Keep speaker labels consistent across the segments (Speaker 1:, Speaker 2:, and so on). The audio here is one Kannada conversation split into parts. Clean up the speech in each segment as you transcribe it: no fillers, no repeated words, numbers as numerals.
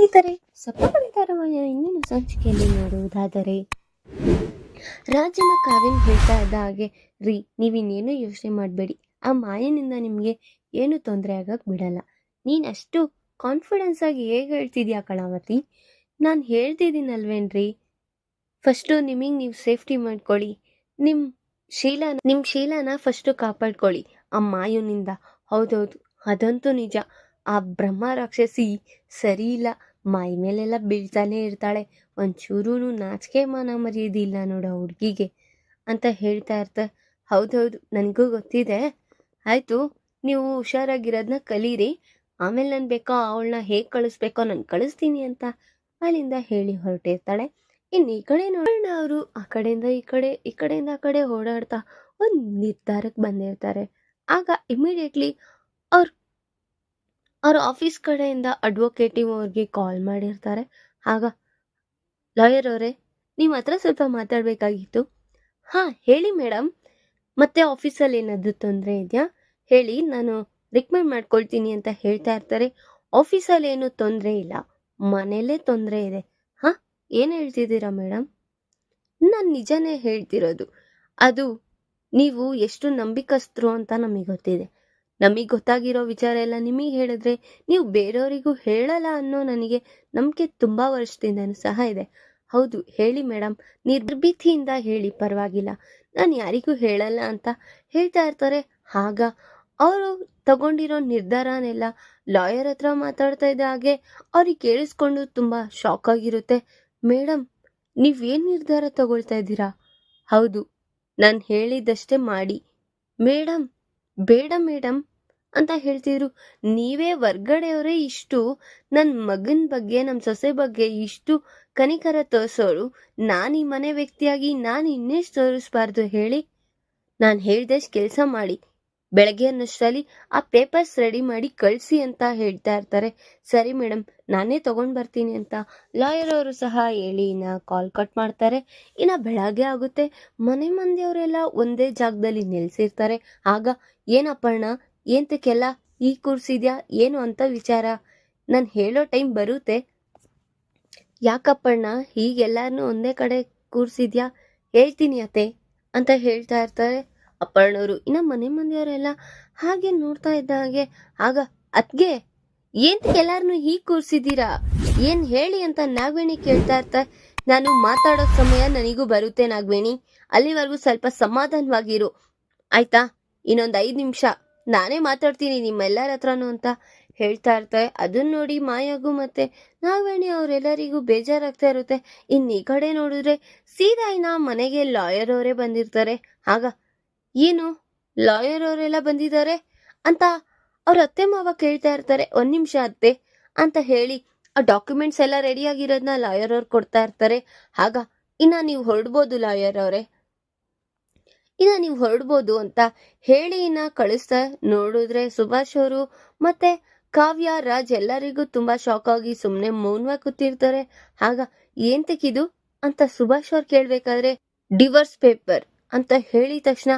Speaker 1: ಸ್ನೇಹಿತರೆ, ಸಪ್ತಪದಿ ಧಾರಾವಾಹಿಯ ಇಂದಿನ ಸಂಚಿಕೆಯಲ್ಲಿ ನೋಡುವುದಾದರೆ, ರಾಜನ ಕಾವ್ಯನ್ ಹೇಳ್ತಾ ಇದ್ದ ಹಾಗೆ, ನೀವಿನ್ನೇನು ಯೋಚನೆ ಮಾಡಬೇಡಿ, ಆ ಮಾಯನಿಂದ ನಿಮಗೆ ಏನು ತೊಂದರೆ ಆಗಕ್ಕೆ ಬಿಡಲ್ಲ. ನೀನು ಅಷ್ಟು ಕಾನ್ಫಿಡೆನ್ಸ್ ಆಗಿ ಹೇಗೆ ಹೇಳ್ತಿದ್ಯಾ ಕಳಾವತಿ? ನಾನು ಹೇಳ್ತಿದ್ದೀನಲ್ವೇನ್ರಿ, ಫಸ್ಟು ನಿಮಗೆ ನೀವು ಸೇಫ್ಟಿ ಮಾಡ್ಕೊಳ್ಳಿ, ನಿಮ್ಮ ಶೀಲನ ಫಸ್ಟು ಕಾಪಾಡ್ಕೊಳ್ಳಿ ಆ ಮಾಯನಿಂದ. ಹೌದೌದು, ಅದಂತೂ ನಿಜ. ಆ ಬ್ರಹ್ಮ ರಾಕ್ಷಸಿ ಸರಿ ಇಲ್ಲ, ಮೈ ಮೇಲೆಲ್ಲ ಬೀಳ್ತಾನೆ ಇರ್ತಾಳೆ, ಒಂಚೂರೂ ನಾಚಿಕೆ ಮಾನ ಮರ್ಯಾದಿಲ್ಲ ನೋಡು ಹುಡುಗಿಗೆ ಅಂತ ಹೇಳ್ತಾ ಇರ್ತಾರೆ. ಹೌದೌದು, ನನಗೂ ಗೊತ್ತಿದೆ. ಆಯಿತು, ನೀವು ಹುಷಾರಾಗಿರೋದನ್ನ ಕಲೀರಿ, ಆಮೇಲೆ ನಾನು ಬೇಕೋ ಅವಳನ್ನ ಹೇಗೆ ಕಳಿಸ್ಬೇಕೋ ನಾನು ಕಳಿಸ್ತೀನಿ ಅಂತ ಅಲ್ಲಿಂದ ಹೇಳಿ ಹೊರಟಿರ್ತಾಳೆ. ಇನ್ನು ಈ ಕಡೆ ನೋಡೋಣ, ಅವರು ಆ ಕಡೆಯಿಂದ ಈ ಕಡೆಯಿಂದ ಆ ಕಡೆ ಓಡಾಡ್ತಾ ಒಂದು ನಿರ್ಧಾರಕ್ಕೆ ಬಂದಿರ್ತಾರೆ. ಆಗ ಇಮಿಡಿಯೇಟ್ಲಿ ಅವ್ರ ಆಫೀಸ್ ಕಡೆಯಿಂದ ಅಡ್ವೊಕೇಟಿವ್ ಅವ್ರಿಗೆ ಕಾಲ್ ಮಾಡಿರ್ತಾರೆ. ಆಗ, ಲಾಯರ್ ಅವರೇ, ನಿಮ್ಮ ಹತ್ರ ಸ್ವಲ್ಪ ಮಾತಾಡಬೇಕಾಗಿತ್ತು. ಹಾಂ ಹೇಳಿ ಮೇಡಮ್, ಮತ್ತೆ ಆಫೀಸಲ್ಲಿ ಏನಾದರೂ ತೊಂದರೆ ಇದೆಯಾ ಹೇಳಿ, ನಾನು ರಿಕಮೆಂಡ್ ಮಾಡ್ಕೊಳ್ತೀನಿ ಅಂತ ಹೇಳ್ತಾ ಇರ್ತಾರೆ. ಆಫೀಸಲ್ಲಿ ಏನೂ ತೊಂದರೆ ಇಲ್ಲ, ಮನೇಲೇ ತೊಂದರೆ ಇದೆ. ಹಾಂ, ಏನು ಹೇಳ್ತಿದ್ದೀರಾ ಮೇಡಮ್? ನಾನು ನಿಜನೇ ಹೇಳ್ತಿರೋದು. ಅದು ನೀವು ಎಷ್ಟು ನಂಬಿಕಸ್ಥರು ಅಂತ ನಮಗೆ ಗೊತ್ತಿದೆ. ನಮಗೆ ಗೊತ್ತಾಗಿರೋ ವಿಚಾರ ಎಲ್ಲ ನಿಮಗೆ ಹೇಳಿದ್ರೆ ನೀವು ಬೇರೆಯವರಿಗೂ ಹೇಳಲ್ಲ ಅನ್ನೋ ನನಗೆ ನಂಬಿಕೆ ತುಂಬ ವರ್ಷದಿಂದನೂ ಸಹ ಇದೆ. ಹೌದು ಹೇಳಿ ಮೇಡಮ್, ನಿರ್ಭೀತಿಯಿಂದ ಹೇಳಿ, ಪರವಾಗಿಲ್ಲ, ನಾನು ಯಾರಿಗೂ ಹೇಳಲ್ಲ ಅಂತ ಹೇಳ್ತಾ ಇರ್ತಾರೆ. ಆಗ ಅವರು ತಗೊಂಡಿರೋ ನಿರ್ಧಾರನೆಲ್ಲ ಲಾಯರ್ ಹತ್ರ ಮಾತಾಡ್ತಾ ಇದ್ದ ಹಾಗೆ ಅವ್ರಿಗೆ ಕೇಳಿಸ್ಕೊಂಡು ತುಂಬ ಶಾಕ್ ಆಗಿರುತ್ತೆ. ಮೇಡಮ್, ನೀವೇನು ನಿರ್ಧಾರ ತಗೊಳ್ತಾ ಇದ್ದೀರಾ? ಹೌದು, ನಾನು ಹೇಳಿದ್ದಷ್ಟೇ ಮಾಡಿ. ಮೇಡಮ್, ಬೇಡ ಮೇಡಮ್ ಅಂತ ಹೇಳ್ತಿದ್ರು. ನೀವೇ ಹೊರ್ಗಡೆಯವರೇ ಇಷ್ಟು ನನ್ನ ಮಗನ ಬಗ್ಗೆ, ನಮ್ಮ ಸೊಸೆ ಬಗ್ಗೆ ಇಷ್ಟು ಕನಿಕರ ತೋರಿಸೋರು, ನಾನು ಈ ಮನೆ ವ್ಯಕ್ತಿಯಾಗಿ ನಾನು ಇನ್ನೆಷ್ಟು ತೋರಿಸ್ಬಾರ್ದು ಹೇಳಿ? ನಾನು ಹೇಳ್ದಷ್ಟು ಕೆಲಸ ಮಾಡಿ, ಬೆಳಗ್ಗೆ ಅನ್ನಷ್ಟರಲ್ಲಿ ಆ ಪೇಪರ್ಸ್ ರೆಡಿ ಮಾಡಿ ಕಳಿಸಿ ಅಂತ ಹೇಳ್ತಾ ಇರ್ತಾರೆ. ಸರಿ ಮೇಡಮ್, ನಾನೇ ತಗೊಂಡು ಬರ್ತೀನಿ ಅಂತ ಲಾಯರ್ ಅವರು ಸಹ ಹೇಳಿ ಕಾಲ್ ಕಟ್ ಮಾಡ್ತಾರೆ. ಬೆಳಗ್ಗೆ ಆಗುತ್ತೆ. ಮನೆ ಮಂದಿಯವರೆಲ್ಲ ಒಂದೇ ಜಾಗದಲ್ಲಿ ನೆಲೆಸಿರ್ತಾರೆ. ಆಗ, ಏನಪ್ಪಣ್ಣ, ಏಂತಕ್ಕೆಲ್ಲ ಈಗ ಕೂರ್ಸಿದ್ಯಾ, ಏನು ಅಂತ ವಿಚಾರ? ನಾನು ಹೇಳೋ ಟೈಮ್ ಬರುತ್ತೆ, ಯಾಕಪ್ಪಣ್ಣ ಹೀಗೆಲ್ಲರನ್ನೂ ಒಂದೇ ಕಡೆ ಕೂರ್ಸಿದ್ಯಾ? ಹೇಳ್ತೀನಿ ಅತ್ತೆ ಅಂತ ಹೇಳ್ತಾ ಇರ್ತಾರೆ ಅಪ್ಪಣ್ಣವರು. ಮನೆ ಮಂದಿಯವರೆಲ್ಲ ಹಾಗೆ ನೋಡ್ತಾ ಇದ್ದ ಹಾಗೆ, ಆಗ, ಅತ್ಗೆ, ಏಂತಕ್ಕೆಲ್ಲರನ್ನೂ ಹೀಗೆ ಕೂರ್ಸಿದ್ದೀರಾ, ಏನು ಹೇಳಿ ಅಂತ ನಾಗವೇಣಿ ಕೇಳ್ತಾ ಇರ್ತಾರೆ. ನಾನು ಮಾತಾಡೋ ಸಮಯ ನನಗೂ ಬರುತ್ತೆ ನಾಗವೇಣಿ, ಅಲ್ಲಿವರೆಗೂ ಸ್ವಲ್ಪ ಸಮಾಧಾನವಾಗಿರು ಆಯ್ತಾ? ಇನ್ನೊಂದು 5 ನಿಮಿಷ ನಾನೇ ಮಾತಾಡ್ತೀನಿ ನಿಮ್ಮೆಲ್ಲರ ಹತ್ರನೂ ಅಂತ ಹೇಳ್ತಾ ಇರ್ತಾರೆ. ಅದನ್ನ ನೋಡಿ ಮಾಯಾಗೂ ಮತ್ತೆ ನಾಗವೇಣಿ ಅವರೆಲ್ಲರಿಗೂ ಬೇಜಾರಾಗ್ತಾ ಇರುತ್ತೆ. ಈ ಕಡೆ ನೋಡಿದ್ರೆ ಸೀದಾ ಮನೆಗೆ ಲಾಯರ್ ಅವರೇ ಬಂದಿರ್ತಾರೆ. ಆಗ, ಏನು ಲಾಯರ್ ಅವರೆಲ್ಲ ಬಂದಿದ್ದಾರೆ ಅಂತ ಅವ್ರ ಅತ್ತೆ ಮಾವ ಕೇಳ್ತಾ ಇರ್ತಾರೆ. 1 ನಿಮಿಷ ಅತ್ತೆ ಅಂತ ಹೇಳಿ ಆ ಡಾಕ್ಯುಮೆಂಟ್ಸ್ ಎಲ್ಲ ರೆಡಿ ಆಗಿರೋದನ್ನ ಲಾಯರ್ ಅವ್ರು ಕೊಡ್ತಾ ಇರ್ತಾರೆ. ಆಗ, ನೀವು ಹೊರಡ್ಬೋದು ಲಾಯರ್ ಅವರೇ, ನೀವು ಹೊರಡ್ಬೋದು ಅಂತ ಹೇಳಿ ಕಳಿಸ್ತಾ ನೋಡಿದ್ರೆ ಸುಭಾಷ್ ಅವರು ಮತ್ತೆ ಕಾವ್ಯ, ರಾಜ್ ಎಲ್ಲರಿಗೂ ತುಂಬಾ ಶಾಕ್ ಆಗಿ ಸುಮ್ಮನೆ ಮೌನವಾಗಿ ಕೂತಿರ್ತಾರೆ. ಆಗ, ಏಂತಕ್ಕಿದು ಅಂತ ಸುಭಾಷ್ ಅವ್ರು ಕೇಳ್ಬೇಕಾದ್ರೆ, ಡಿವೋರ್ಸ್ ಪೇಪರ್ ಅಂತ ಹೇಳಿದ ತಕ್ಷಣ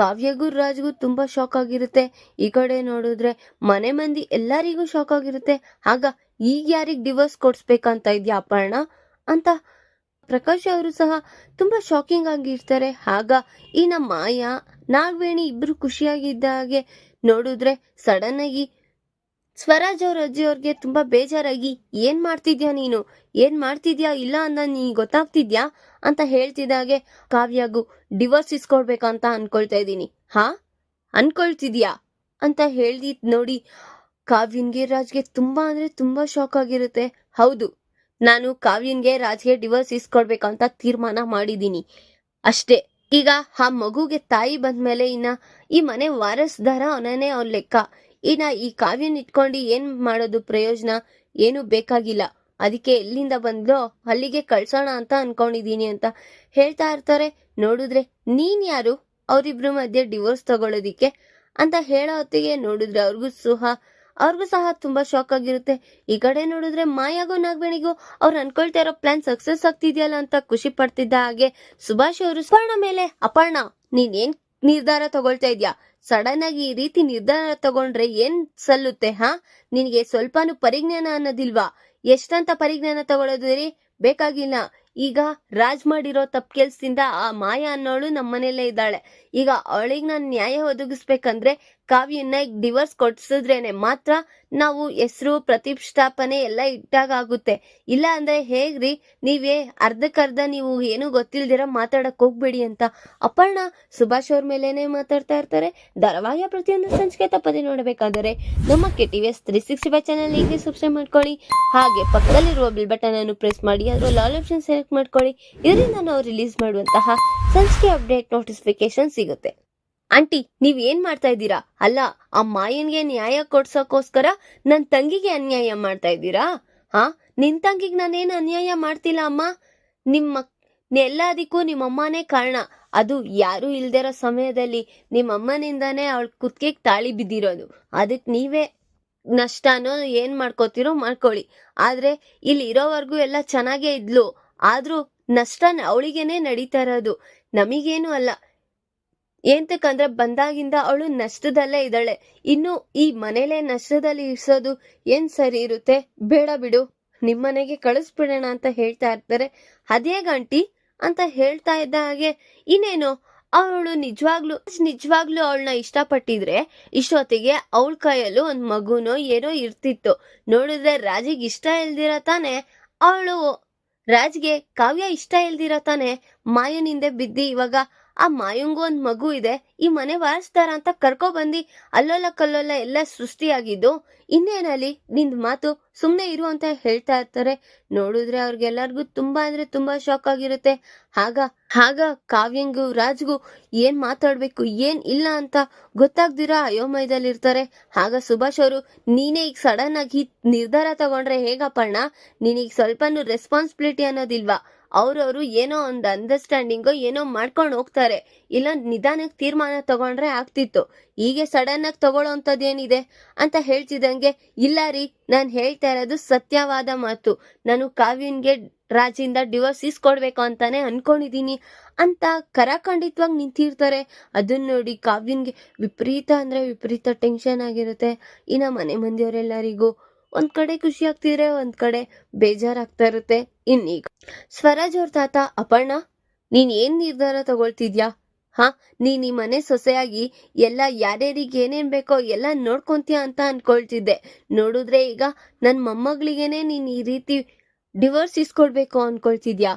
Speaker 1: ಕಾವ್ಯಗೂ ರಾಜ್ಗೂ ತುಂಬಾ ಶಾಕ್ ಆಗಿರುತ್ತೆ. ಈ ಕಡೆ ನೋಡಿದ್ರೆ ಮನೆ ಮಂದಿ ಎಲ್ಲರಿಗೂ ಶಾಕ್ ಆಗಿರುತ್ತೆ. ಆಗ, ಈಗ ಯಾರಿಗೆ ಡಿವೋರ್ಸ್ ಕೊಡ್ಸ್ಬೇಕಂತ ಇದ್ಯಾ ಅಪರ್ಣ ಅಂತ ಪ್ರಕಾಶ್ ಅವರು ಸಹ ತುಂಬಾ ಶಾಕಿಂಗ್ ಆಗಿರ್ತಾರೆ. ಆಗ ಮಾಯಾ, ನಾಗವೇಣಿ ಇಬ್ರು ಖುಷಿಯಾಗಿದ್ದ ಹಾಗೆ ನೋಡಿದ್ರೆ ಸಡನ್ ಆಗಿ ಸ್ವರಾಜ್ ಅವ್ರ ಅಜ್ಜಿಯವ್ರಿಗೆ ತುಂಬಾ ಬೇಜಾರಾಗಿ, ಏನ್ ಮಾಡ್ತಿದ್ಯಾ ನೀನು, ಏನ್ ಮಾಡ್ತಿದ್ಯಾ, ಇಲ್ಲ ಅಂದ ನೀ ಗೊತ್ತಾಗ್ತಿದ್ಯಾ ಅಂತ ಹೇಳ್ತಿದ್ದಾಗೆ, ಕಾವ್ಯಾಗೂ ಡಿವೋರ್ಸ್ ಇಸ್ಕೊಡ್ಬೇಕಂತ ಅನ್ಕೊಳ್ತಾ ಇದ್ದೀನಿ. ಹಾ, ಅನ್ಕೊಳ್ತಿದ್ಯಾ ಅಂತ ಹೇಳ್ದಿದ್ ನೋಡಿ ಕಾವ್ಯನ್ಗೆ, ರಾಜ್ಗೆ ತುಂಬಾ ಅಂದ್ರೆ ತುಂಬಾ ಶಾಕ್ ಆಗಿರುತ್ತೆ. ಹೌದು, ನಾನು ಕಾವ್ಯನ್ಗೆ, ರಾಜ್ಗೆ ಡಿವೋರ್ಸ್ ಇಸ್ಕೊಡ್ಬೇಕಂತ ತೀರ್ಮಾನ ಮಾಡಿದ್ದೀನಿ ಅಷ್ಟೇ. ಈಗ ಆ ಮಗುಗೆ ತಾಯಿ ಬಂದ್ಮೇಲೆ ಈ ಮನೆ ವಾರಸ್ದಾರ ಅವನೇ, ಅವ್ನ ಲೆಕ್ಕ. ಈ ಕಾವ್ಯನ್ ಇಟ್ಕೊಂಡು ಏನ್ ಮಾಡೋದು ಪ್ರಯೋಜನ? ಏನು ಬೇಕಾಗಿಲ್ಲ, ಅದಕ್ಕೆ ಎಲ್ಲಿಂದ ಬಂದ್ಲೋ ಅಲ್ಲಿಗೆ ಕಳ್ಸೋಣ ಅಂತ ಅನ್ಕೊಂಡಿದೀನಿ ಅಂತ ಹೇಳ್ತಾ ಇರ್ತಾರೆ. ನೋಡಿದ್ರೆ ನೀನ್ ಯಾರು ಅವ್ರಿಬ್ರು ಮಧ್ಯೆ ಡಿವೋರ್ಸ್ ತಗೊಳ್ಳೋದಿಕ್ಕೆ ಅಂತ ಹೇಳೋ ಹೊತ್ತಿಗೆ ನೋಡಿದ್ರೆ ಅವ್ರಿಗೂ ಸಹ ತುಂಬಾ ಶಾಕ್ ಆಗಿರುತ್ತೆ. ಈ ಕಡೆ ನೋಡಿದ್ರೆ ಮಾಯಾಗೂ ನಾಗವೇಣಿಗೂ ಅವ್ರು ಅನ್ಕೊಳ್ತಾ ಇರೋ ಪ್ಲಾನ್ ಸಕ್ಸಸ್ ಆಗ್ತಿದ್ಯಲ್ಲ ಅಂತ ಖುಷಿ ಪಡ್ತಿದ್ದ ಹಾಗೆ ಸುಭಾಷ್ ಅವರು, ಅಪರ್ಣ ಮೇಲೆ, ಅಪರ್ಣ, ನೀನ್ ಏನ್ ನಿರ್ಧಾರ ತಗೊಳ್ತಾ ಇದ್ಯಾ? ಸಡನ್ ಆಗಿ ಈ ರೀತಿ ನಿರ್ಧಾರ ತಗೊಂಡ್ರೆ ಏನ್ ಸಲ್ಲುತ್ತೆ? ಹಾ, ನಿನ್ಗೆ ಸ್ವಲ್ಪನೂ ಪರಿಜ್ಞಾನ ಅನ್ನೋದಿಲ್ವಾ? ಎಷ್ಟಂತ ಪರಿಜ್ಞಾನ ತಗೊಳ್ಳೋದು ರೀ? ಬೇಕಾಗಿಲ್ಲ. ಈಗ ರಾಜ್ ಮಾಡಿರೋ ತಪ್ಪು ಕೆಲ್ಸದಿಂದ ಆ ಮಾಯಾ ಅನ್ನೋಳು ನಮ್ಮನೇಲೇ ಇದ್ದಾಳೆ. ಈಗ ಅವಳಿಗೆ ನಾನು ನ್ಯಾಯ ಒದಗಿಸ್ಬೇಕಂದ್ರೆ ಕಾವ್ಯನ್ನ ಡಿವೋರ್ಸ್ ಕೊಡ್ಸಿದ್ರೇನೆ ಮಾತ್ರ ನಾವು ಹೆಸರು ಪ್ರತಿಷ್ಠಾಪನೆ ಎಲ್ಲ ಇಟ್ಟಾಗ ಆಗುತ್ತೆ. ಇಲ್ಲ ಅಂದ್ರೆ ಹೇಗ್ರಿ? ನೀವೇ ಅರ್ಧಕ್ಕರ್ಧ ನೀವು ಏನು ಗೊತ್ತಿಲ್ದಿರ ಮಾತಾಡಕ್ ಹೋಗ್ಬೇಡಿ ಅಂತ ಅಪರ್ಣ ಸುಭಾಷ್ ಅವ್ರ ಮೇಲೇನೆ ಮಾತಾಡ್ತಾ ಇರ್ತಾರೆ. ಧಾರಾವಾಹಿಯ ಪ್ರತಿಯೊಂದು ಸಂಚಿಕೆ ತಪ್ಪದೆ ನೋಡಬೇಕಾದರೆ ನಮ್ಮ KTVS 365 ಚಾನಲ್ ಈಗಲೇ ಸಬ್ಸ್ಕ್ರೈಬ್ ಮಾಡ್ಕೊಳ್ಳಿ. ಹಾಗೆ ಪಕ್ಕದಲ್ಲಿರುವ ಬಿಲ್ ಬಟನ್ ಅನ್ನು ಪ್ರೆಸ್ ಮಾಡಿ ಅದರ ಆಲ್ ಆಪ್ಷನ್ ಸೆಲೆಕ್ಟ್ ಮಾಡ್ಕೊಳ್ಳಿ. ಇದರಿಂದ ನಾವು ರಿಲೀಸ್ ಮಾಡುವಂತಹ ಸಂಚಿಕೆ ಅಪ್ಡೇಟ್ ನೋಟಿಫಿಕೇಶನ್ ಸಿಗುತ್ತೆ. ಆಂಟಿ, ನೀವ್ ಏನ್ ಮಾಡ್ತಾ ಇದ್ದೀರಾ? ಅಲ್ಲ, ಆ ಮಾಯನ್ಗೆ ನ್ಯಾಯ ಕೊಡ್ಸೋಕೋಸ್ಕರ ನನ್ ತಂಗಿಗೆ ಅನ್ಯಾಯ ಮಾಡ್ತಾ ಇದ್ದೀರಾ? ನಿನ್ ತಂಗಿಗೆ ನಾನೇನು ಅನ್ಯಾಯ ಮಾಡ್ತಿಲ್ಲ ಅಮ್ಮ. ನಿಮ್ಮ ಎಲ್ಲದಕ್ಕೂ ನಿಮ್ಮಮ್ಮನೇ ಕಾರಣ. ಅದು ಯಾರು ಇಲ್ದಿರೋ ಸಮಯದಲ್ಲಿ ನಿಮ್ಮಮ್ಮನಿಂದಾನೇ ಅವಳ ಕುತ್ತಿಗೆಗೆ ತಾಳಿ ಬಿದ್ದಿರೋದು. ಅದಕ್ ನೀವೇ ನಷ್ಟನೋ ಏನ್ ಮಾಡ್ಕೋತಿರೋ ಮಾಡ್ಕೊಳ್ಳಿ. ಆದ್ರೆ ಇಲ್ಲಿ ಇರೋವರೆಗೂ ಎಲ್ಲ ಚೆನ್ನಾಗೇ ಇದ್ಲು. ಆದ್ರೂ ನಷ್ಟ ಅವಳಿಗೇನೆ ನಡೀತಾ ಇರೋದು, ನಮಗೇನು ಅಲ್ಲ. ಏಂತಕ್ಕಂದ್ರೆ ಬಂದಾಗಿಂದ ಅವಳು ನಷ್ಟದಲ್ಲೇ ಇದ್ದಾಳೆ. ಇನ್ನು ಈ ಮನೇಲೆ ನಷ್ಟದಲ್ಲಿ ಇರ್ಸೋದು ಏನ್ ಸರಿ ಇರುತ್ತೆ? ಬೇಡ ಬಿಡು, ನಿಮ್ಮನೆಗೆ ಕಳಿಸ್ಬಿಡೋಣ ಅಂತ ಹೇಳ್ತಾ ಇರ್ತಾರೆ. ಅದೇ ಗಂಟಿ ಅಂತ ಹೇಳ್ತಾ ಇದ್ದ ಹಾಗೆ ಇನ್ನೇನು ಅವಳು ನಿಜವಾಗ್ಲೂ ಅವಳನ್ನ ಇಷ್ಟಪಟ್ಟಿದ್ರೆ ಇಷ್ಟೊತ್ತಿಗೆ ಅವಳ ಕೈಯಲ್ಲೂ ಒಂದ್ ಮಗುನೋ ಏನೋ ಇರ್ತಿತ್ತು. ನೋಡಿದ್ರೆ ರಾಜಿಗೆ ಇಷ್ಟ ಇಲ್ದಿರ ತಾನೆ ರಾಜ್ಗೆ ಕಾವ್ಯ ಇಷ್ಟ ಇಲ್ದಿರ ತಾನೆ ಮಾಯನಿಂದೆ ಬಿದ್ದಿ ಇವಾಗ ಆ ಮಾಯಂಗೂ ಒಂದ್ ಮಗು ಇದೆ, ಈ ಮನೆ ವಾರಿಸ್ತಾರ ಅಂತ ಕರ್ಕೊ ಬಂದಿ ಅಲ್ಲೋಲ ಕಲ್ಲೋಲ ಎಲ್ಲ ಸೃಷ್ಟಿಯಾಗಿದ್ದು. ಇನ್ನೇನಲ್ಲಿ ನಿಂದ್ ಮಾತು, ಸುಮ್ನೆ ಇರು ಅಂತ ಹೇಳ್ತಾ ಇರ್ತಾರೆ. ನೋಡಿದ್ರೆ ಅವ್ರಿಗೆಲ್ಲರಿಗೂ ತುಂಬಾ ಅಂದ್ರೆ ತುಂಬಾ ಶಾಕ್ ಆಗಿರುತ್ತೆ. ಆಗ ಕಾವ್ಯಂಗೂ ರಾಜ್ಗೂ ಏನ್ ಮಾತಾಡ್ಬೇಕು ಏನ್ ಇಲ್ಲ ಅಂತ ಗೊತ್ತಾಗ್ದಿರಾ ಅಯೋಮಯದಲ್ಲಿರ್ತಾರೆ. ಆಗ ಸುಭಾಷ್ ಅವರು, ನೀನೇ ಈಗ ಸಡನ್ ಆಗಿ ನಿರ್ಧಾರ ತಗೊಂಡ್ರೆ ಹೇಗಪ್ಪಣ್ಣ? ನೀನೀಗ ಸ್ವಲ್ಪನೂ ರೆಸ್ಪಾನ್ಸಿಬಿಲಿಟಿ ಅನ್ನೋದಿಲ್ವಾ? ಅವ್ರವ್ರು ಏನೋ ಒಂದ್ ಅಂಡರ್ಸ್ಟ್ಯಾಂಡಿಂಗೋ ಏನೋ ಮಾಡ್ಕೊಂಡು ಹೋಗ್ತಾರೆ. ಇಲ್ಲ ನಿಧಾನಕ್ಕೆ ತೀರ್ಮಾನ ತಗೊಂಡ್ರೆ ಆಗ್ತಿತ್ತು. ಹೀಗೆ ಸಡನ್ ಆಗಿ ತಗೊಳ್ಳೋ ಅಂತದೇನಿದೆ ಅಂತ ಹೇಳ್ತಿದ್ದಂಗೆ, ಇಲ್ಲ ರೀ, ನಾನ್ ಹೇಳ್ತಾ ಇರೋದು ಸತ್ಯವಾದ ಮಾತು. ನಾನು ಕಾವ್ಯನ್ಗೆ ರಾಜಿಂದ ಡಿವೋರ್ಸ್ ಇಸ್ಕೊಡ್ಬೇಕು ಅಂತಾನೆ ಅನ್ಕೊಂಡಿದೀನಿ ಅಂತ ಕರಾಖಂಡಿತವಾಗಿ ನಿಂತಿರ್ತಾರೆ. ಅದನ್ನ ನೋಡಿ ಕಾವ್ಯನ್ಗೆ ವಿಪರೀತ ಅಂದ್ರೆ ವಿಪರೀತ ಟೆನ್ಷನ್ ಆಗಿರುತ್ತೆ. ಇನ್ನ ಮನೆ ಮಂದಿಯವರೆಲ್ಲರಿಗೂ ಒಂದ್ ಕಡೆ ಖುಷಿ ಆಗ್ತಿದ್ರೆ ಒಂದ್ ಕಡೆ ಬೇಜಾರಾಗ್ತಾ ಇರುತ್ತೆ. ಇನ್ನೀಗ ಸ್ವರಾಜ್ ಅವ್ರ ತಾತ, ಅಪರ್ಣ, ನೀನ್ ಏನ್ ನಿರ್ಧಾರ ತಗೊಳ್ತಿದ್ಯಾ? ನೀನ್ ಈ ಮನೆ ಸೊಸೆಯಾಗಿ ಎಲ್ಲ ಯಾರ್ಯಾರಿಗೆ ಏನೇನ್ ಬೇಕೋ ಎಲ್ಲ ನೋಡ್ಕೊಂತೀಯ ಅಂತ ಅನ್ಕೊಳ್ತಿದ್ದೆ. ನೋಡಿದ್ರೆ ಈಗ ನನ್ ಮೊಮ್ಮಗಳಿಗೇನೆ ನೀನ್ ಈ ರೀತಿ ಡಿವೋರ್ಸ್ ಇಸ್ಕೊಡ್ಬೇಕು ಅನ್ಕೊಳ್ತಿದ್ಯಾ?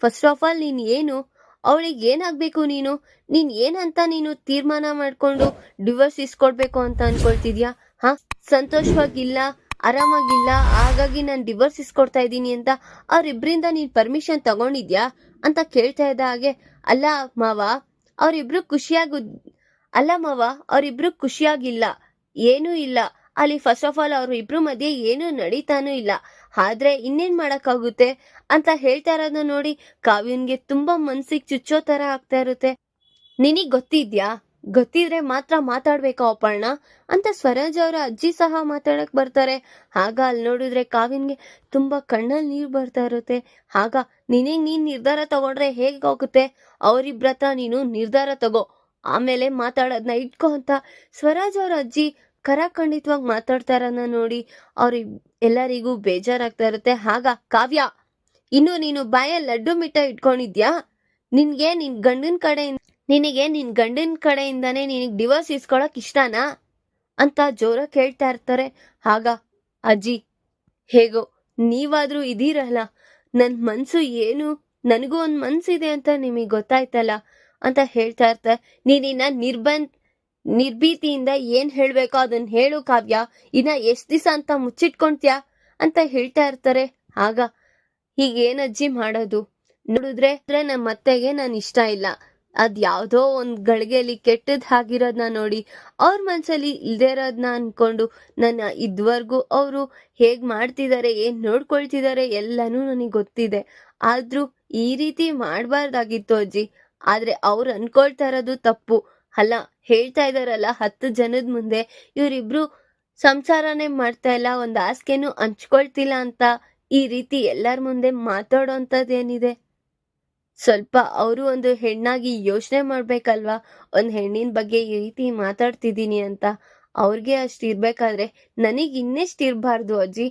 Speaker 1: ಫಸ್ಟ್ ಆಫ್ ಆಲ್ ನೀನ್ ಏನು, ಅವಳಿಗೆ ಏನಾಗ್ಬೇಕು? ನೀನ್ ಏನಂತ ನೀನು ತೀರ್ಮಾನ ಮಾಡ್ಕೊಂಡು ಡಿವೋರ್ಸ್ ಇಸ್ಕೊಡ್ಬೇಕು ಅಂತ ಅನ್ಕೊಳ್ತಿದ್ಯಾ? ಸಂತೋಷವಾಗಿಲ್ಲ, ಆರಾಮಾಗಿಲ್ಲ, ಹಾಗಾಗಿ ನಾನು ಡಿವೋರ್ಸ್ ಇಸ್ಕೊಡ್ತಾ ಇದ್ದೀನಿ ಅಂತ ಅವ್ರಿಬ್ರಿಂದ ನೀನ್ ಪರ್ಮಿಷನ್ ತಗೊಂಡಿದ್ಯಾ ಅಂತ ಕೇಳ್ತಾ ಇದ್ದ ಹಾಗೆ, ಅಲ್ಲ ಮಾವ, ಅವ್ರಿಬ್ರು ಖುಷಿಯಾಗಿಲ್ಲ, ಏನೂ ಇಲ್ಲ ಅಲ್ಲಿ. ಫಸ್ಟ್ ಆಫ್ ಆಲ್ ಅವ್ರು ಇಬ್ರು ಮಧ್ಯೆ ಏನು ನಡೀತಾನೂ ಇಲ್ಲ. ಆದ್ರೆ ಇನ್ನೇನ್ ಮಾಡಕ್ಕಾಗುತ್ತೆ ಅಂತ ಹೇಳ್ತಾ ಇರೋದನ್ನ ನೋಡಿ ಕಾವ್ಯನ್ಗೆ ತುಂಬಾ ಮನ್ಸಿಗೆ ಚುಚ್ಚೋ ತರ ಆಗ್ತಾ ಇರುತ್ತೆ. ನಿನಗ್ ಗೊತ್ತಿದ್ರೆ ಮಾತ್ರ ಮಾತಾಡ್ಬೇಕಾ ಅಪರ್ಣ ಅಂತ ಸ್ವರಾಜ್ ಅವರ ಅಜ್ಜಿ ಸಹ ಮಾತಾಡಕ್ ಬರ್ತಾರೆ. ಆಗ ಅಲ್ಲಿ ನೋಡಿದ್ರೆ ಕಾವ್ಯನ್ಗೆ ತುಂಬಾ ಕಣ್ಣಲ್ಲಿ ನೀರ್ ಬರ್ತಾ ಇರುತ್ತೆ. ಆಗ ನೀನ್ ನಿರ್ಧಾರ ತಗೊಂಡ್ರೆ ಹೇಗ್ ಹೋಗುತ್ತೆ? ಅವರಿಬ್ರತ್ರ ನೀನು ನಿರ್ಧಾರ ತಗೋ, ಆಮೇಲೆ ಮಾತಾಡೋದ್ನ ಇಟ್ಕೋ ಅಂತ ಸ್ವರಾಜ್ ಅವ್ರ ಅಜ್ಜಿ ಕರಾಖಂಡಿತವಾಗಿ ಮಾತಾಡ್ತಾ ಇರೋದನ್ನ ನೋಡಿ ಎಲ್ಲರಿಗೂ ಬೇಜಾರಾಗ್ತಾ ಇರುತ್ತೆ. ಆಗ ಕಾವ್ಯ, ಇನ್ನು ನೀನು ಬಾಯಲ್ಲಿ ಲಡ್ಡು ಮಿಠಾಯಿ ಇಟ್ಕೊಂಡಿದ್ಯಾ? ನಿನಗೆ ನಿನ್ ಗಂಡನ ಕಡೆಯಿಂದಾನೇ ನಿನಗ್ ಡಿವೋರ್ಸ್ ಇಸ್ಕೊಳಕ್ ಇಷ್ಟನಾ ಅಂತ ಜೋರ ಕೇಳ್ತಾ ಇರ್ತಾರೆ. ಆಗ ಅಜ್ಜಿ, ಹೇಗೋ ನೀವಾದ್ರೂ ಇದೀರಲ್ಲ, ನನ್ ಮನ್ಸು ಏನು, ನನಗೂ ಒಂದ್ ಮನ್ಸಿದೆ ಅಂತ ನಿಮಗ್ ಗೊತ್ತಾಯ್ತಲ್ಲ ಅಂತ ಹೇಳ್ತಾ ಇರ್ತಾರೆ. ನೀನಿನ್ನ ನಿರ್ಭೀತಿಯಿಂದ ಏನ್ ಹೇಳ್ಬೇಕೋ ಅದನ್ನ ಹೇಳು ಕಾವ್ಯ, ಇನ್ನ ಎಷ್ಟ್ ದಿವಸ ಅಂತ ಮುಚ್ಚಿಟ್ಕೊಂತ್ಯಾ ಅಂತ ಹೇಳ್ತಾ ಇರ್ತಾರೆ. ಆಗ ಹೀಗೇನ್ ಅಜ್ಜಿ ಮಾಡೋದು? ನೋಡಿದ್ರೆ ನಮ್ಮ ಅತ್ತೆಗೆ ನಾನು ಇಷ್ಟ ಇಲ್ಲ, ಅದ್ ಯಾವ್ದೋ ಒಂದ್ ಗಳಿಗೆಯಲ್ಲಿ ಕೆಟ್ಟದ್ ಆಗಿರೋದ್ನ ನೋಡಿ ಅವ್ರ ಮನ್ಸಲ್ಲಿ ಇಲ್ದೇ ಇರೋದ್ನ ಅನ್ಕೊಂಡು ನನ್ನ ಇದುವರೆಗೂ ಅವರು ಹೇಗ್ ಮಾಡ್ತಿದ್ದಾರೆ, ಏನ್ ನೋಡ್ಕೊಳ್ತಿದ್ದಾರೆ ಎಲ್ಲಾನು ನನಗ್ ಗೊತ್ತಿದೆ. ಆದ್ರೂ ಈ ರೀತಿ ಮಾಡ್ಬಾರ್ದಾಗಿತ್ತು ಅಜ್ಜಿ. ಆದ್ರೆ ಅವ್ರು ಅನ್ಕೊಳ್ತಾ ಇರೋದು ತಪ್ಪು ಅಲ್ಲ. ಹೇಳ್ತಾ ಇದಾರಲ್ಲ 10 ಜನದ ಮುಂದೆ ಇವ್ರಿಬ್ರು ಸಂಸಾರನೇ ಮಾಡ್ತಾ ಇಲ್ಲ, ಒಂದ್ ಹಾಸಿಗೆನೂ ಹಂಚ್ಕೊಳ್ತಿಲ್ಲ ಅಂತ ಈ ರೀತಿ ಎಲ್ಲರ ಮುಂದೆ ಮಾತಾಡೋಂಥದ್ದೇನಿದೆ? ಸ್ವಲ್ಪ ಅವರು ಒಂದು ಹೆಣ್ಣಾಗಿ ಯೋಚನೆ ಮಾಡ್ಬೇಕಲ್ವಾ? ಒಂದ್ ಹೆಣ್ಣಿನ ಬಗ್ಗೆ ಈ ರೀತಿ ಮಾತಾಡ್ತಿದ್ದೀನಿ ಅಂತ. ಅವ್ರಿಗೆ ಅಷ್ಟು ಇರ್ಬೇಕಾದ್ರೆ ನನಗೆ ಇನ್ನೆಷ್ಟು ಇರಬಾರ್ದು ಅಜ್ಜಿ.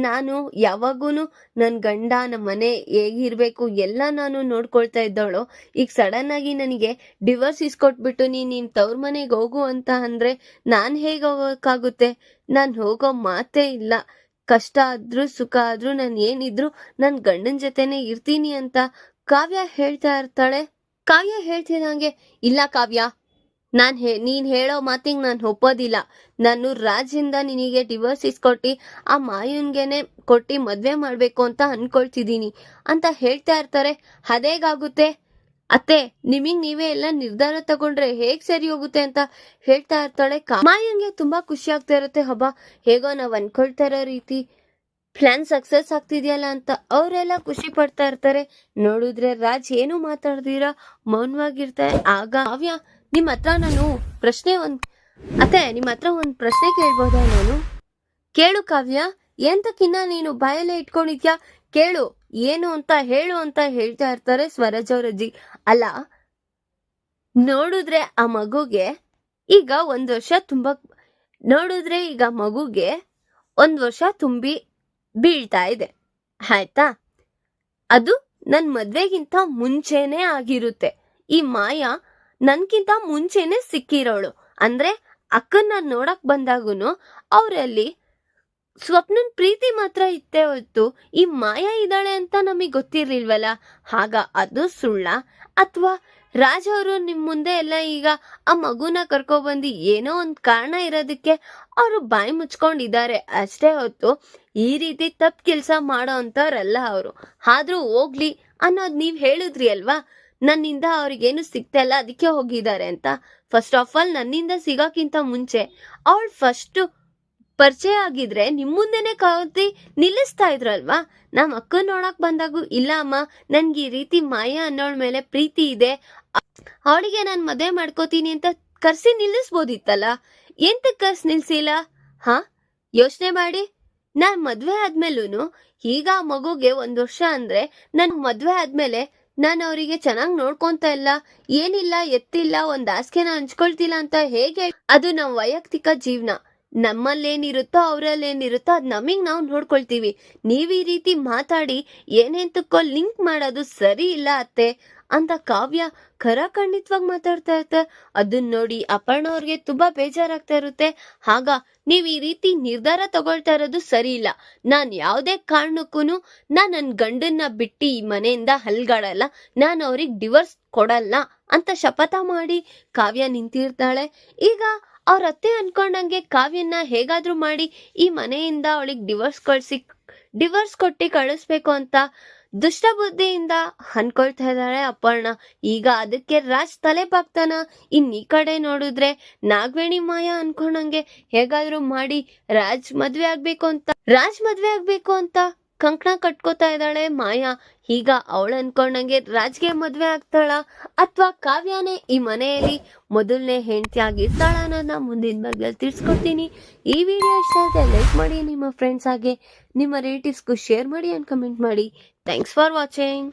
Speaker 1: ನಾನು ಯಾವಾಗೂನು ನನ್ನ ಗಂಡ ನಮ್ಮ ಮನೆ ಹೇಗಿರ್ಬೇಕು ಎಲ್ಲ ನಾನು ನೋಡ್ಕೊಳ್ತಾ ಇದ್ದವಳು. ಈಗ ಸಡನ್ ಆಗಿ ನನಗೆ ಡಿವೋರ್ಸ್ ಇಸ್ಕೊಟ್ಬಿಟ್ಟು ನಿಮ್ ತವ್ರ ಮನೆಗೆ ಹೋಗು ಅಂತ ಅಂದ್ರೆ ನಾನು ಹೇಗೆ ಹೋಗೋಕ್ಕಾಗುತ್ತೆ? ನಾನು ಹೋಗೋ ಮಾತೇ ಇಲ್ಲ. ಕಷ್ಟ ಆದ್ರೂ ಸುಖ ಆದ್ರೂ ನಾನು ಏನಿದ್ರು ನನ್ನ ಗಂಡನ ಜೊತೆನೆ ಇರ್ತೀನಿ ಅಂತ ಕಾವ್ಯ ಹೇಳ್ತಾ ಇರ್ತಾಳೆ. ಕಾವ್ಯ ಹೇಳ್ತಿದಂಗೆ, ಇಲ್ಲ ಕಾವ್ಯ, ನೀನ್ ಹೇಳೋ ಮಾತಿಗೆ ನಾನು ಒಪ್ಪೋದಿಲ್ಲ. ನಾನು ರಾಜಿಂದ ನಿನಗೆ ಡಿವೋರ್ಸ್ ಇಸ್ಕೊಟ್ಟು ಆ ಮಾಯನ್ಗೆನೆ ಕೊಟ್ಟು ಮದ್ವೆ ಮಾಡ್ಬೇಕು ಅಂತ ಅನ್ಕೊಳ್ತಿದೀನಿ ಅಂತ ಹೇಳ್ತಾ ಇರ್ತಾರೆ. ಅದೇಗಾಗುತ್ತೆ ಅತ್ತೆ, ನಿಮಗ್ ನೀವೇ ಎಲ್ಲ ನಿರ್ಧಾರ ತಗೊಂಡ್ರೆ ಹೇಗ್ ಸರಿ ಹೋಗುತ್ತೆ ಅಂತ ಹೇಳ್ತಾ ಇರ್ತಾಳೆ. ಮಾಯನ್ಗೆ ತುಂಬಾ ಖುಷಿ ಆಗ್ತಾ ಇರುತ್ತೆ. ಹಬ್ಬ, ಹೇಗೋ ನಾವ್ ಅನ್ಕೊಳ್ತಾ ಇರೋ ರೀತಿ ಪ್ಲಾನ್ ಸಕ್ಸಸ್ ಆಗ್ತಿದ್ಯಲ್ಲ ಅಂತ ಅವರೆಲ್ಲ ಖುಷಿ ಪಡ್ತಾ ಇರ್ತಾರೆ. ನೋಡಿದ್ರೆ ರಾಜ್ ಏನು ಮಾತಾಡ್ದಿರ ಮೌನವಾಗಿರ್ತಾರೆ. ಆಗ ಕಾವ್ಯ, ನಿಮ್ಮ ಹತ್ರ ನಾನು ನಿಮ್ಮ ಹತ್ರ ಒಂದ್ ಪ್ರಶ್ನೆ ಕೇಳ್ಬೋದಾ ನಾನು? ಕೇಳು ಕಾವ್ಯ, ಎಂತಕ್ಕಿನ್ನ ನೀನು ಬಾಯಲ್ಲೇ ಇಟ್ಕೊಂಡಿದ್ಯಾ, ಕೇಳು ಏನು ಅಂತ ಹೇಳು ಅಂತ ಹೇಳ್ತಾ ಇರ್ತಾರೆ ಸ್ವರಾಜ್ ಅವರಜ್ಜಿ. ಅಲ್ಲ, ನೋಡಿದ್ರೆ ಆ ಮಗುಗೆ ಈಗ 1 ವರ್ಷ ಮಗುಗೆ 1 ವರ್ಷ ತುಂಬಿ ಬೀಳ್ತಾ ಇದೆ, ಆಯ್ತಾ? ಅದು ನನ್ ಮದ್ವೆಗಿಂತ ಮುಂಚೆನೆ ಆಗಿರುತ್ತೆ. ಈ ಮಾಯಾ ನನ್ಕಿಂತ ಮುಂಚೆನೆ ಸಿಕ್ಕಿರೋಳು. ಅಂದ್ರೆ ಅಕ್ಕನ್ನ ನೋಡಕ್ ಬಂದಾಗುನು ಅವರಲ್ಲಿ ಸ್ವಪ್ನನ್ ಪ್ರೀತಿ ಮಾತ್ರ ಇತ್ತೇ ಹೊತ್ತು ಈ ಮಾಯಾ ಇದ್ದಾಳೆ ಅಂತ ನಮಗ್ ಗೊತ್ತಿರ್ಲಿಲ್ವಲ್ಲ. ಆಗ ಅದು ಸುಳ್ಳ, ಅಥವಾ ರಾಜ್ ಅವರು ನಿಮ್ ಮುಂದೆ ಎಲ್ಲ ಈಗ ಆ ಮಗುನ ಕರ್ಕೊಬಂದು ಏನೋ ಒಂದ್ ಕಾರಣ ಇರೋದಕ್ಕೆ ಅವರು ಬಾಯಿ ಮುಚ್ಕೊಂಡಿದ್ದಾರೆ ಅಷ್ಟೇ ಹೊತ್ತು ಈ ರೀತಿ ತಪ್ಪು ಕೆಲಸ ಮಾಡೋ ಅಂತವ್ರಲ್ಲ ಅವರು. ಆದ್ರೂ ಹೋಗ್ಲಿ ಅನ್ನೋದ್ ನೀವ್ ಹೇಳಿದ್ರಿ ಅಲ್ವಾ, ನನ್ನಿಂದ ಅವ್ರಿಗೇನು ಸಿಗ್ತಾ ಇಲ್ಲ ಅದಕ್ಕೆ ಹೋಗಿದ್ದಾರೆ ಅಂತ. ಫಸ್ಟ್ ಆಫ್ ಆಲ್ ನನ್ನಿಂದ ಸಿಗೋಕ್ಕಿಂತ ಮುಂಚೆ ಅವಳು ಫಸ್ಟ್ ಪರಿಚಯ ಆಗಿದ್ರೆ ನಿಮ್ ಮುಂದೆನೆ ಕೌತಿ ನಿಲ್ಲಿಸ್ತಾ ಇದ್ರಲ್ವಾ. ನಮ್ ಅಕ್ಕ ನೋಡಕ್ ಬಂದಾಗೂ, ಇಲ್ಲ ಅಮ್ಮ ನನ್ಗೆ ಈ ರೀತಿ ಮಾಯಾ ಅನ್ನೋಳ ಮೇಲೆ ಪ್ರೀತಿ ಇದೆ, ಅವಳಿಗೆ ನಾನ್ ಮದ್ವೆ ಮಾಡ್ಕೋತೀನಿ ಅಂತ ಕರ್ಸಿ ನಿಲ್ಲಿಸ್ಬೋದಿತ್ತಲ್ಲ. ಎಂತಕ್ ಕರ್ಸಿ ನಿಲ್ಸಿಲ್ಲ? ಯೋಚನೆ ಮಾಡಿ. ನಾನ್ ಮದ್ವೆ ಆದ್ಮೇಲೂನು ಈಗ ಆ ಮಗುಗೆ 1 ವರ್ಷ ಅಂದ್ರೆ ನನ್ ಮದ್ವೆ ಆದ್ಮೇಲೆ ನಾನು ಅವರಿಗೆ ಚೆನ್ನಾಗಿ ನೋಡ್ಕೊಂತ ಇಲ್ಲ, ಏನಿಲ್ಲ ಎತ್ತಿಲ್ಲ, ಒಂದ್ ಆಸ್ಕೆನ ಹಂಚ್ಕೊಳ್ತಿಲ್ಲ ಅಂತ ಹೇಗೆ? ಅದು ನಮ್ ವೈಯಕ್ತಿಕ ಜೀವನ. ನಮ್ಮಲ್ಲೇನಿರುತ್ತೋ ಅವ್ರಲ್ಲೇನಿರುತ್ತೋ ಅದ್ ನಮಗ್ ನಾವು ನೋಡ್ಕೊಳ್ತೀವಿ. ನೀವ್ ಈ ರೀತಿ ಮಾತಾಡಿ ಏನೇಂತಕ್ಕೋ ಲಿಂಕ್ ಮಾಡೋದು ಸರಿ ಇಲ್ಲ ಅತ್ತೆ ಅಂತ ಕಾವ್ಯ ಖಂಡಿತವಾಗಿ ಮಾತಾಡ್ತಾ ಇರ್ತಾರೆ. ಅದನ್ನ ನೋಡಿ ಅಪರ್ಣ ಅವ್ರಿಗೆ ತುಂಬಾ ಬೇಜಾರಾಗ್ತಾ ಇರುತ್ತೆ. ಆಗ ನೀವ್ ಈ ರೀತಿ ನಿರ್ಧಾರ ತಗೊಳ್ತಾ ಇರೋದು ಸರಿ ಇಲ್ಲ. ನಾನ್ ಯಾವ್ದೇ ಕಾರಣಕ್ಕೂ ನನ್ ಗಂಡನ್ನ ಬಿಟ್ಟು ಈ ಮನೆಯಿಂದ ಹಲ್ಗಾಡಲ್ಲ, ನಾನು ಅವ್ರಿಗೆ ಡಿವೋರ್ಸ್ ಕೊಡಲ್ಲ ಅಂತ ಶಪಥ ಮಾಡಿ ಕಾವ್ಯ ನಿಂತಿರ್ತಾಳೆ. ಈಗ ಅವ್ರ ಅತ್ತೆ ಅನ್ಕೊಂಡಂಗೆ ಕಾವ್ಯನ್ನ ಹೇಗಾದ್ರೂ ಮಾಡಿ ಈ ಮನೆಯಿಂದ ಅವಳಿಗೆ ಡಿವೋರ್ಸ್ ಕೊಟ್ಟಿ ಕಳಿಸ್ಬೇಕು ಅಂತ ದುಷ್ಟ ಬುದ್ಧಿಯಿಂದ ಅನ್ಕೊಳ್ತಾ ಇದ್ದಾಳೆ ಅಪರ್ಣ. ಈಗ ಅದಕ್ಕೆ ರಾಜ್ ತಲೆ ಬಾಗ್ತಾನ. ಈ ಕಡೆ ನೋಡಿದ್ರೆ ನಾಗವೇಣಿ ಮಾಯಾ ಅನ್ಕೊಂಡಂಗೆ ಹೇಗಾದ್ರೂ ಮಾಡಿ ರಾಜ್ ಮದ್ವೆ ಆಗ್ಬೇಕು ಅಂತ ಕಂಕಣ ಕಟ್ಕೋತಾ ಇದ್ದಾಳೆ ಮಾಯಾ. ಈಗ ಅವಳು ಅನ್ಕೊಂಡಂಗೆ ರಾಜ್ಗೆ ಮದ್ವೆ ಆಗ್ತಾಳ ಅಥವಾ ಕಾವ್ಯನೇ ಈ ಮನೆಯಲ್ಲಿ ಮೊದಲನೇ ಹೆಂಡತಿ ಆಗಿರ್ತಾಳ ಅನ್ನೋದನ್ನ ಮುಂದಿನ ಭಾಗದಲ್ಲಿ ತಿಳಿಸ್ಕೊಡ್ತೀನಿ. ಈ ವಿಡಿಯೋ ಇಷ್ಟ ಆದ್ರೆ ಲೈಕ್ ಮಾಡಿ, ನಿಮ್ಮ ಫ್ರೆಂಡ್ಸ್ ಹಾಗೆ ನಿಮ್ಮ ರಿಲೇಟಿವ್ಸ್ಗೂ ಶೇರ್ ಮಾಡಿ ಅಂಡ್ ಕಮೆಂಟ್ ಮಾಡಿ. Thanks for watching.